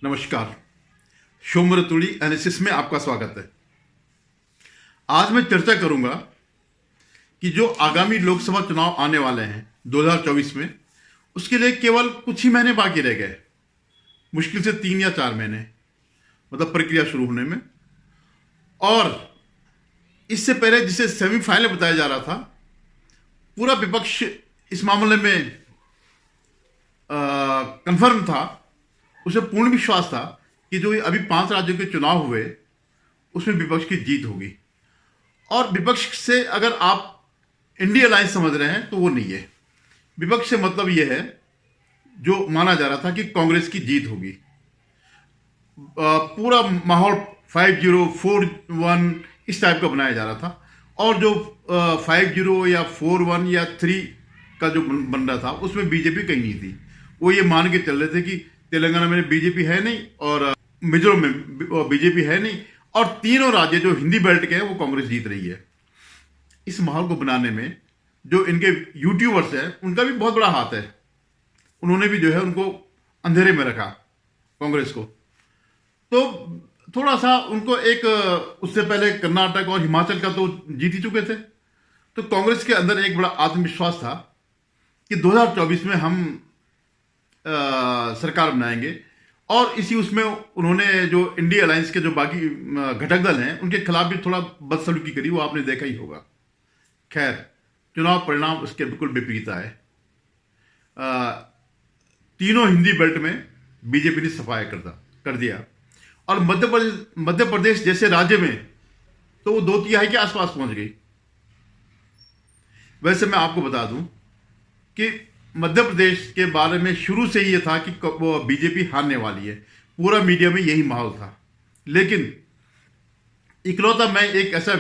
नमस्कार। शोमरतुड़ी एनालिसिस में आपका स्वागत है। आज मैं चर्चा करूंगा कि जो आगामी लोकसभा चुनाव आने वाले हैं 2024 में, उसके लिए केवल कुछ ही महीने बाकी रह गए, मुश्किल से 3 या 4 महीने, मतलब प्रक्रिया शुरू होने में। और इससे पहले जिसे सेमीफाइनल बताया जा रहा था, पूरा विपक्ष इस मामले में कंफर्म था, उसे पूर्ण विश्वास था कि जो अभी 5 राज्यों के चुनाव हुए उसमें विपक्ष की जीत होगी। और विपक्ष से अगर आप इंडिया अलायंस समझ रहे हैं तो वो नहीं है। विपक्ष से मतलब ये है, जो माना जा रहा था कि कांग्रेस की जीत होगी। पूरा माहौल 5-0, 4-1 इस टाइप का बनाया जा रहा था। और जो 5-0 या 4-1 या 3 का जो बन रहा था, उसमें बीजेपी कहीं नहीं थी। वो ये मान के चल रहे थे कि तेलंगाना में बीजेपी है नहीं और मिजोरम में बीजेपी है नहीं, और तीनों राज्य जो हिंदी बेल्ट के हैं वो कांग्रेस जीत रही है। इस माहौल को बनाने में जो इनके यूट्यूबर्स हैं उनका भी बहुत बड़ा हाथ है। उन्होंने भी जो है उनको अंधेरे में रखा, कांग्रेस को। तो थोड़ा सा उनको एक, उससे पहले कर्नाटक और हिमाचल का तो जीत ही चुके थे, तो कांग्रेस के अंदर एक बड़ा आत्मविश्वास था कि 2024 में हम सरकार बनाएंगे। और इसी उसमें उन्होंने जो इंडिया अलायंस के जो बाकी घटक दल हैं उनके खिलाफ भी थोड़ा बदसलूकी करी, वो आपने देखा ही होगा। खैर, चुनाव परिणाम उसके बिल्कुल विपरीत आए। तीनों हिंदी बेल्ट में बीजेपी ने सफाया कर दिया। और मध्य प्रदेश जैसे राज्य में तो वो 2/3 के आसपास पहुंच गई। वैसे मैं आपको बता दूं कि मध्य प्रदेश के बारे में शुरू से ही ये था कि वो बीजेपी हारने वाली है। पूरा मीडिया में यही माहौल था। लेकिन इकलौता मैं एक ऐसा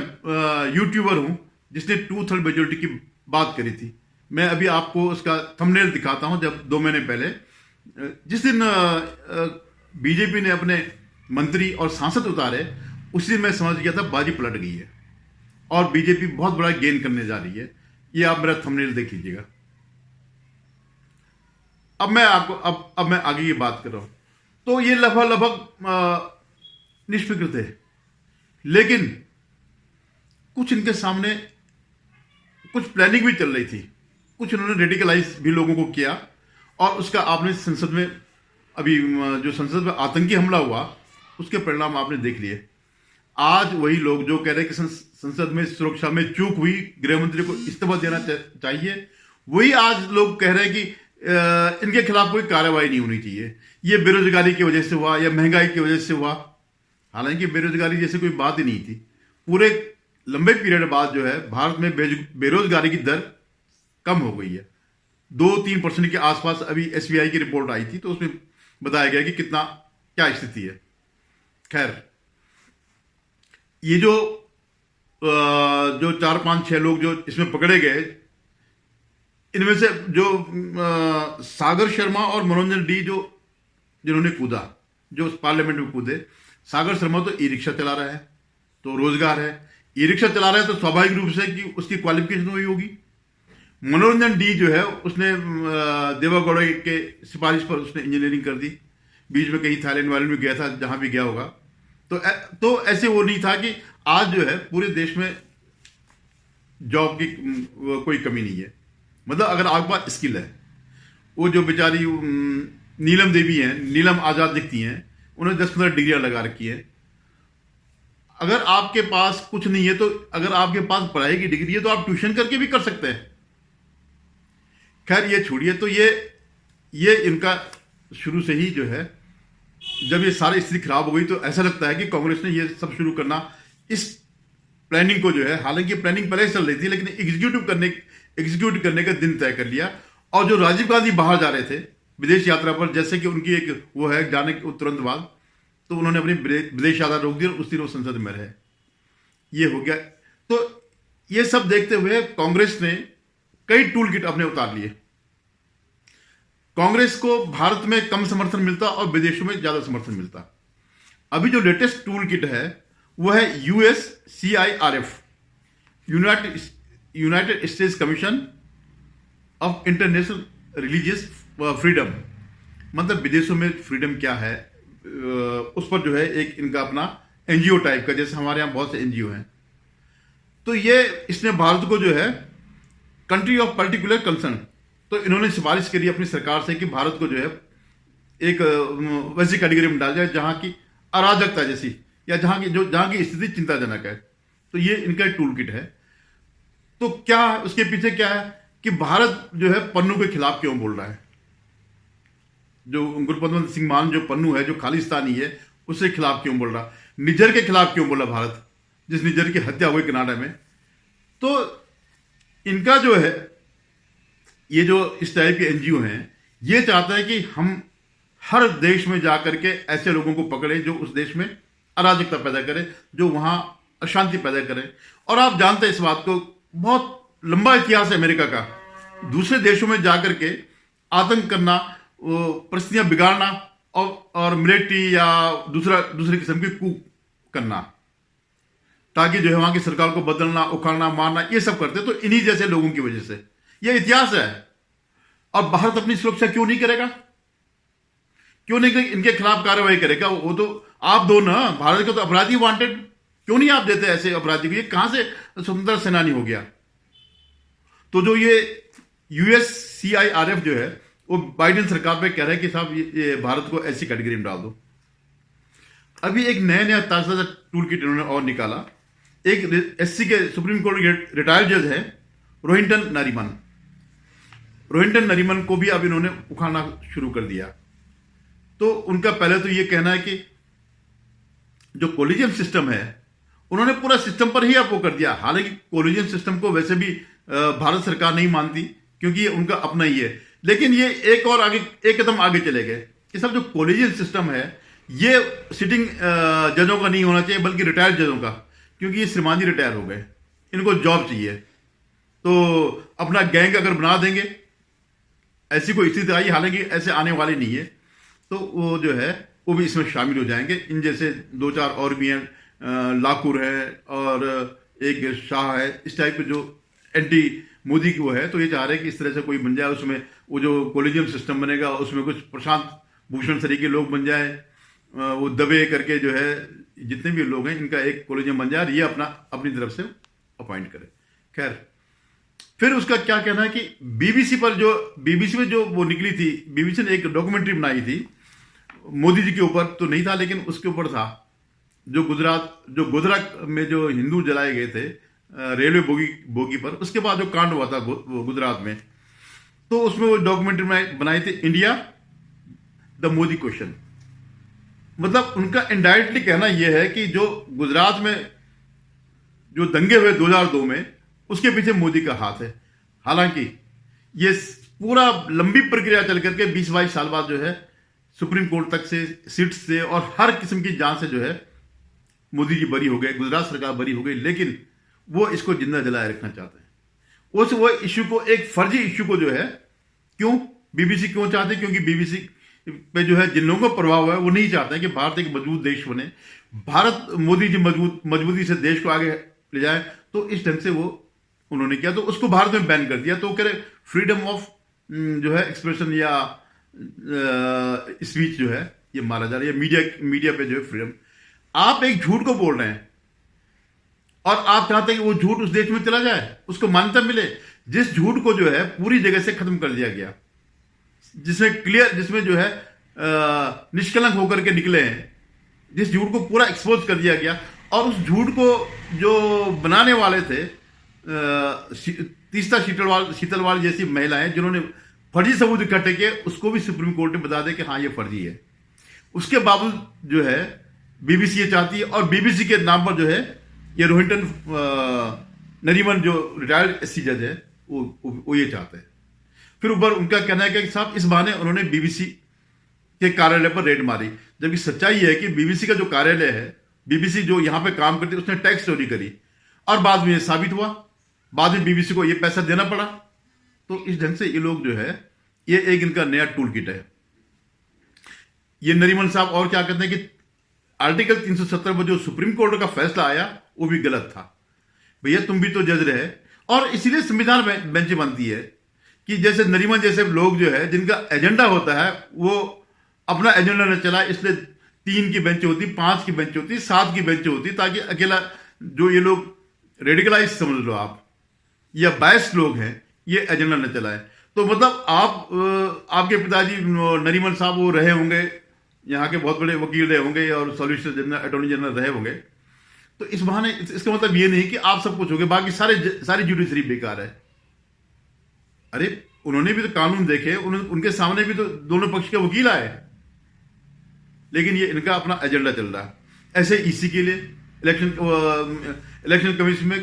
यूट्यूबर हूं जिसने 2/3 मेजोरिटी की बात करी थी। मैं अभी आपको उसका थंबनेल दिखाता हूं। जब 2 महीने पहले, जिस दिन बीजेपी ने अपने मंत्री और सांसद उतारे, उसी दिन मैं समझ गया था बाजी पलट गई है और बीजेपी बहुत बड़ा गेन करने जा रही है। ये आप मेरा थंबनेल देख लीजिएगा। अब मैं आगे की बात कर रहा हूं। तो ये लगभग निष्फिक्र थे, लेकिन कुछ इनके सामने कुछ प्लानिंग भी चल रही थी। कुछ उन्होंने रेडिकलाइज भी लोगों को किया, और उसका आपने संसद में, अभी जो संसद में आतंकी हमला हुआ, उसके परिणाम आपने देख लिए। आज वही लोग जो कह रहे हैं कि संसद में सुरक्षा में चूक हुई, गृह मंत्री को इस्तीफा देना चाहिए, वही आज लोग कह रहे हैं कि इनके खिलाफ कोई कार्रवाई नहीं होनी चाहिए। ये बेरोजगारी की वजह से हुआ या महंगाई की वजह से हुआ। हालांकि बेरोजगारी जैसे कोई बात ही नहीं थी। पूरे लंबे पीरियड बाद जो है भारत में बेरोजगारी की दर कम हो गई है। 2-3% के आसपास अभी SBI की रिपोर्ट आई थी, तो उसमें बताया गया कि क्या स्थिति है। खैर, ये जो 4-5-6 लोग जो इसमें पकड़े गए, इनमें से जो सागर शर्मा और मनोरंजन डी जिन्होंने कूदा, जो पार्लियामेंट में कूदे। सागर शर्मा तो ई रिक्शा चला रहा है, तो रोजगार है। ई रिक्शा चला रहा है तो स्वाभाविक रूप से कि उसकी क्वालिफिकेशन हुई होगी। मनोरंजन डी जो है, उसने देवागौड़ा के सिफारिश पर उसने इंजीनियरिंग कर दी। बीच में कहीं थाईलैंड वाले में गया था, जहां भी गया होगा। तो ऐसे वो नहीं था कि आज जो है पूरे देश में जॉब की कोई कमी नहीं है। मतलब अगर आपके पास स्किल है, वो जो बेचारी नीलम देवी हैं, नीलम आजाद दिखती हैं, उन्होंने 10-15 डिग्रियां लगा रखी है। अगर आपके पास कुछ नहीं है, तो अगर आपके पास पढ़ाई की डिग्री है तो आप ट्यूशन करके भी कर सकते हैं। खैर, ये छोड़िए। तो ये इनका शुरू से ही जो है, जब ये सारी स्थिति खराब हो गई तो ऐसा लगता है कि कांग्रेस ने ये सब शुरू करना, इस प्लानिंग को जो है, हालांकि प्लानिंग पहले चल रही थी, लेकिन एग्जीक्यूट करने का दिन तय कर लिया। और जो राजीव गांधी बाहर जा रहे थे विदेश यात्रा पर, जैसे कि उनकी एक वो है जाने के तुरंत बाद, तो उन्होंने अपनी विदेश यात्रा रोक दी और उस दिन वो संसद में रहे। ये हो गया। तो ये सब देखते हुए कांग्रेस ने कई टूल किट अपने उतार लिए। कांग्रेस को भारत में कम समर्थन मिलता और विदेशों में ज्यादा समर्थन मिलता। अभी जो लेटेस्ट टूल किट है वो है USCIRF, United states commission of international religious freedom. मतलब विदेशों में फ्रीडम क्या है, उस पर जो है एक इनका अपना एनजीओ टाइप का, जैसे हमारे यहाँ बहुत से एनजीओ हैं। तो ये इसने भारत को जो है कंट्री ऑफ पर्टिकुलर कंसर्न, तो इन्होंने सिफारिश करी अपनी सरकार से कि भारत को जो है एक वैसी कैटेगरी में डाल जाए जहां की अराजकता जैसी, या जहां की स्थिति चिंताजनक है। तो ये इनका टूल किट है। तो क्या उसके पीछे क्या है कि भारत जो है पन्नू के खिलाफ क्यों बोल रहा है? जो गुरपतवंत सिंह मान जो पन्नू है, जो खालिस्तानी है, उसके खिलाफ क्यों बोल रहा? निजर के खिलाफ क्यों बोला भारत, जिस निजर की हत्या हुई कनाडा में? तो इनका जो है ये जो इस टाइप के एनजीओ हैं, ये चाहता है कि हम हर देश में जाकर के ऐसे लोगों को पकड़े जो उस देश में अराजकता पैदा करे, जो वहां अशांति पैदा करे। और आप जानते हैं इस बात को, बहुत लंबा इतिहास है अमेरिका का, दूसरे देशों में जाकर के आतंक करना, परिस्थितियां बिगाड़ना और मिलिट्री या दूसरे किस्म की कूप करना, ताकि जो है वहां की सरकार को बदलना, उखाड़ना, मारना, ये सब करते। तो इन्हीं जैसे लोगों की वजह से ये इतिहास है। और भारत अपनी सुरक्षा क्यों नहीं करेगा? क्यों नहीं इनके खिलाफ कार्रवाई करेगा? वो तो आप दो ना, भारत का तो अपराधी वांटेड, क्यों नहीं आप देते ऐसे अपराधी को? ये कहां से स्वतंत्रता सेनानी हो गया? तो जो ये USCIRF जो है वो बाइडेन सरकार पे कह रहा है कि साहब ये भारत को ऐसी कैटेगरी में डाल दो। अभी एक नया ताजा टूल किट इन्होंने और निकाला। एक SC के सुप्रीम कोर्ट के रिटायर्ड जज है रोहिंटन नरीमन को भी अब इन्होंने उखाड़ना शुरू कर दिया। तो उनका पहले तो ये कहना है कि जो कोलिजियम सिस्टम है, उन्होंने पूरा सिस्टम पर ही आपको कर दिया। हालांकि कोलिजियम सिस्टम को वैसे भी भारत सरकार नहीं मानती, क्योंकि ये उनका अपना ही है। लेकिन ये एक कदम आगे चले गए कि सब जो कोलिजियम सिस्टम है, ये सिटिंग जजों का नहीं होना चाहिए, बल्कि रिटायर्ड जजों का, क्योंकि ये श्रीमान जी रिटायर हो गए, इनको जॉब चाहिए। तो अपना गैंग अगर बना देंगे, ऐसी कोई स्थिति आई, हालांकि ऐसे आने वाली नहीं है, तो वो जो है वो भी इसमें शामिल हो जाएंगे। इन जैसे 2-4 और भी हैं, लाकूर है और एक शाह है, इस टाइप के जो एंटी मोदी की वो है। तो ये चाह रहे हैं कि इस तरह से कोई बन जाए, उसमें वो जो कोलिजियम सिस्टम बनेगा उसमें कुछ प्रशांत भूषण सरी के लोग बन जाए, वो दबे करके जो है जितने भी लोग हैं इनका एक कोलिजियम बन जाए और ये अपनी तरफ से अपॉइंट करे। खैर, फिर उसका क्या कहना है कि बीबीसी में जो वो निकली थी, बीबीसी ने एक डॉक्यूमेंट्री बनाई थी मोदी जी के ऊपर, तो नहीं था लेकिन उसके ऊपर था, जो गोधरा में जो हिंदू जलाए गए थे रेलवे बोगी पर, उसके बाद जो कांड हुआ था गुजरात में, तो उसमें वो डॉक्यूमेंट्री बनाई थी, इंडिया द मोदी क्वेश्चन। मतलब उनका इनडायरेक्टली कहना यह है कि जो गुजरात में जो दंगे हुए 2002 में, उसके पीछे मोदी का हाथ है। हालांकि ये पूरा लंबी प्रक्रिया चल करके 20-22 साल बाद जो है सुप्रीम कोर्ट तक से, सीट से और हर किस्म की जांच से जो है मोदी जी बरी हो गए, गुजरात सरकार बरी हो गई, लेकिन वो इसको जिंदा जलाए रखना चाहते हैं। वो इश्यू को, एक फर्जी इश्यू को जो है, क्यों बीबीसी क्यों चाहते हैं? क्योंकि बीबीसी पे जो है जिन लोगों को प्रभाव है, वो नहीं चाहते हैं कि भारत एक मजबूत देश बने, भारत मोदी जी मजबूती से देश को आगे ले जाए। तो इस ढंग से वो उन्होंने किया, तो उसको भारत में बैन कर दिया। तो कह रहे फ्रीडम ऑफ जो है एक्सप्रेशन या स्पीच जो है ये मारा जा रहा है, मीडिया पे जो है फ्रीडम। आप एक झूठ को बोल रहे हैं और आप चाहते हैं कि वो झूठ उस देश में चला जाए, उसको मान्यता मिले, जिस झूठ को जो है पूरी जगह से खत्म कर दिया गया, जिसमें जो है निष्कलंक होकर के निकले हैं, जिस झूठ को पूरा एक्सपोज कर दिया गया। और उस झूठ को जो बनाने वाले थे तीस्ता शीतलवाल जैसी महिलाएं, जिन्होंने फर्जी सबूत इकट्ठे किए, उसको भी सुप्रीम कोर्ट ने बता दिया कि हाँ ये फर्जी है। उसके बावजूद जो है बीबीसी ये चाहती है, और बीबीसी के नाम पर जो है ये रोहिंटन नरीमन जो रिटायर्ड SC जज है वो ये चाहते हैं। फिर ऊपर उनका कहना है कि साहब इस बहाने उन्होंने बीबीसी के कार्यालय पर रेड मारी, जबकि सच्चाई है कि बीबीसी का जो कार्यालय है, बीबीसी जो यहां पे काम करती है, उसने टैक्स चोरी करी और बाद में ये साबित हुआ, बाद में बीबीसी को ये पैसा देना पड़ा। तो इस ढंग से ये लोग जो है, ये एक इनका नया टूल किट है। ये नरीमन साहब और क्या कहते हैं कि आर्टिकल 370 में जो सुप्रीम कोर्ट का फैसला आया वो भी गलत था। भैया तुम भी तो जज रहे, और इसीलिए संविधान बेंच बनती है कि जैसे नरीमन जैसे लोग जो है, जिनका एजेंडा होता है वो अपना एजेंडा न चलाए, इसलिए 3 की बेंच होती, 5 की बेंच होती, 7 की बेंच होती, ताकि अकेला जो ये लोग रेडिकलाइज समझ लो आप या बायस लोग हैं ये एजेंडा न चलाए। तो मतलब आपके पिताजी नरीमन साहब वो रहे होंगे, यहाँ के बहुत बड़े वकील रहे होंगे और सॉलिसिटर जनरल, अटॉर्नी जनरल रहे होंगे। तो इस बहाने इसका मतलब ये नहीं कि आप सब कुछ हो गए, बाकी सारी जुडिशरी बेकार है। अरे उन्होंने भी तो कानून देखे, उनके सामने भी तो दोनों पक्ष के वकील आए, लेकिन ये इनका अपना एजेंडा चल रहा है। ऐसे ईसी के लिए इलेक्शन कमीशन में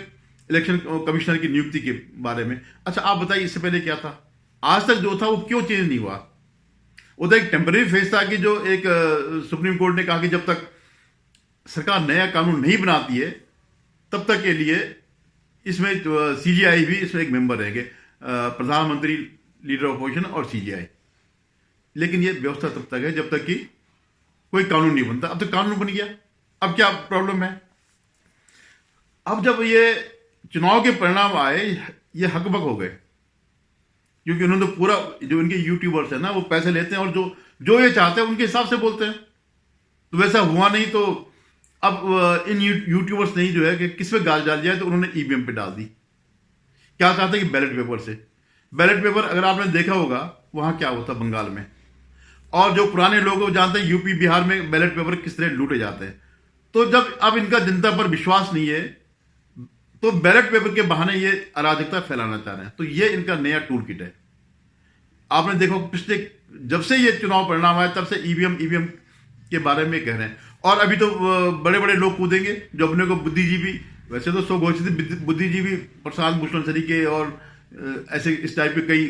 इलेक्शन कमिश्नर की नियुक्ति के बारे में, अच्छा आप बताइए इससे पहले क्या था? आज तक जो था वो क्यों चेंज नहीं हुआ? वो तो एक टेम्पररी फेज था कि जो एक सुप्रीम कोर्ट ने कहा कि जब तक सरकार नया कानून नहीं बनाती है तब तक के लिए इसमें सीजीआई भी इसमें एक मेंबर रहेंगे, प्रधानमंत्री, लीडर ऑफ अपोजिशन और सीजीआई। लेकिन ये व्यवस्था तब तक है जब तक कि कोई कानून नहीं बनता। अब तो कानून बन गया, अब क्या प्रॉब्लम है? अब जब ये चुनाव के परिणाम आए ये हकबक हो गए, क्योंकि उन्होंने तो पूरा जो इनके यूट्यूबर्स है ना वो पैसे लेते हैं और जो ये चाहते हैं उनके हिसाब से बोलते हैं। तो वैसा हुआ नहीं, तो अब इन यूट्यूबर्स ने जो है कि किस पे गाज डाल जाए तो उन्होंने ईवीएम पे डाल दी। क्या कहा था कि बैलेट पेपर से, बैलेट पेपर अगर आपने देखा होगा वहां क्या होता बंगाल में, और जो पुराने लोग जानते हैं यूपी बिहार में बैलेट पेपर किस तरह लूटे जाते हैं। तो जब अब इनका जनता पर विश्वास नहीं है तो बैलेट पेपर के बहाने ये अराजकता फैलाना चाह रहे हैं। तो ये इनका नया टूल किट है। आपने देखो पिछले जब से ये चुनाव परिणाम आया तब से ईवीएम के बारे में कह रहे हैं, और अभी तो बड़े बड़े लोग कूदेंगे जो अपने को बुद्धिजीवी, वैसे तो सौ घोषित बुद्धिजीवी प्रशांत भूषण सरीखे और ऐसे इस टाइप के कई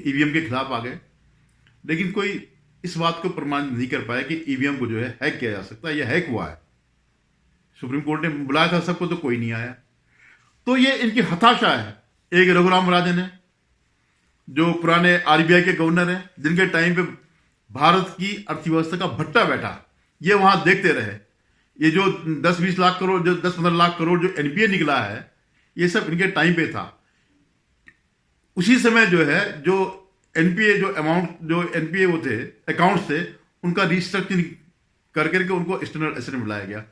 ईवीएम के खिलाफ आ गए, लेकिन कोई इस बात को प्रमाणित नहीं कर पाया कि ईवीएम को जो है हैक किया जा सकता है या हैक हुआ है। सुप्रीम कोर्ट ने बुलाया था सबको तो कोई नहीं आया। तो ये इनकी हताशा है। एक रघुराम राजन है जो पुराने आरबीआई के गवर्नर हैं, जिनके टाइम पे भारत की अर्थव्यवस्था का भट्टा बैठा, ये वहां देखते रहे। ये जो 10-20 लाख करोड़, जो 10-15 लाख करोड़ जो एनपीए निकला है, ये सब इनके टाइम पे था। उसी समय जो है जो एनपीए जो अमाउंट जो एनपीए वो थे अकाउंट्स थे, उनका रिस्ट्रक्चरिंग कर करके उनको एक्सटर्नल एसेट में बुलाया गया।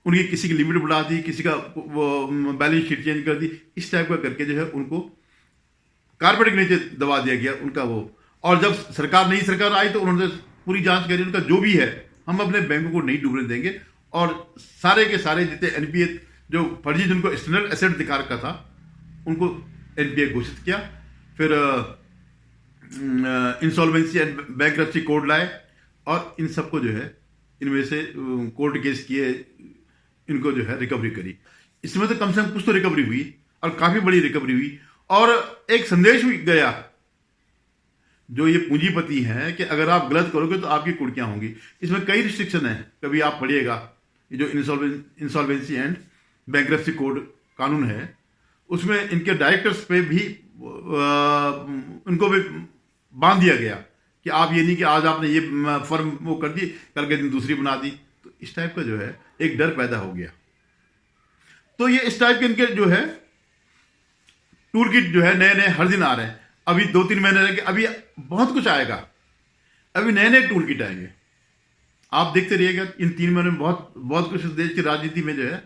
उनकी किसी की लिमिट बढ़ा दी, किसी का वो बैलेंस शीट चेंज कर दी, इस टाइप का करके जो है उनको कारपेट के नीचे दबा दिया गया उनका वो। और जब नई सरकार आई तो उन्होंने पूरी जांच करी, उनका जो भी है हम अपने बैंकों को नहीं डूबने देंगे, और सारे के सारे जितने एनपीए जो फर्जी जिनको एक्सटर्नल एसेट दिखा रखा था उनको एनपीए घोषित किया। फिर इंसॉल्वेंसी एंड बैंक्रप्सी कोड लाए और इन सबको जो है इनमें से कोर्ट केस किए, इनको जो है रिकवरी करी। इसमें तो कम से कम कुछ तो रिकवरी हुई और काफी बड़ी रिकवरी हुई, और एक संदेश भी गया जो ये पूंजीपति हैं कि अगर आप गलत करोगे तो आपकी कुर्कियां होंगी। इसमें कई रिस्ट्रिक्शन है, कभी आप पढ़िएगा ये जो इंसॉल्वेंसी एंड बैंक्रप्सी कोड कानून है, उसमें इनके डायरेक्टर्स पे भी उनको भी बांध दिया गया कि आप ये नहीं कि आज आपने ये फर्म वो कर दी कल के दिन दूसरी बना दी। तो इस टाइप का जो है एक डर पैदा हो गया। तो ये इस टाइप के इनके जो है टूल किट जो है नए नए हर दिन आ रहे हैं। अभी 2-3 महीने रह के अभी बहुत कुछ आएगा, अभी नए नए टूल किट आएंगे, आप देखते रहिएगा। इन 3 महीने में बहुत कुछ देश की राजनीति में जो है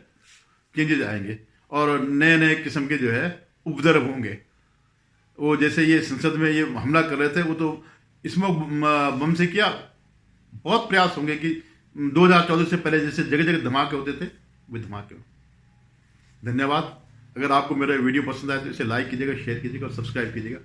चेंजेस आएंगे और नए नए किस्म के जो है उपद्रव होंगे। वो जैसे ये संसद में ये हमला कर रहे थे, वो तो स्मोक बम से किया, बहुत प्रयास होंगे कि 2014 से पहले जैसे जगह जगह धमाके होते थे वे धमाके हो। धन्यवाद। अगर आपको मेरा वीडियो पसंद आए तो इसे लाइक कीजिएगा, शेयर कीजिएगा और सब्सक्राइब कीजिएगा।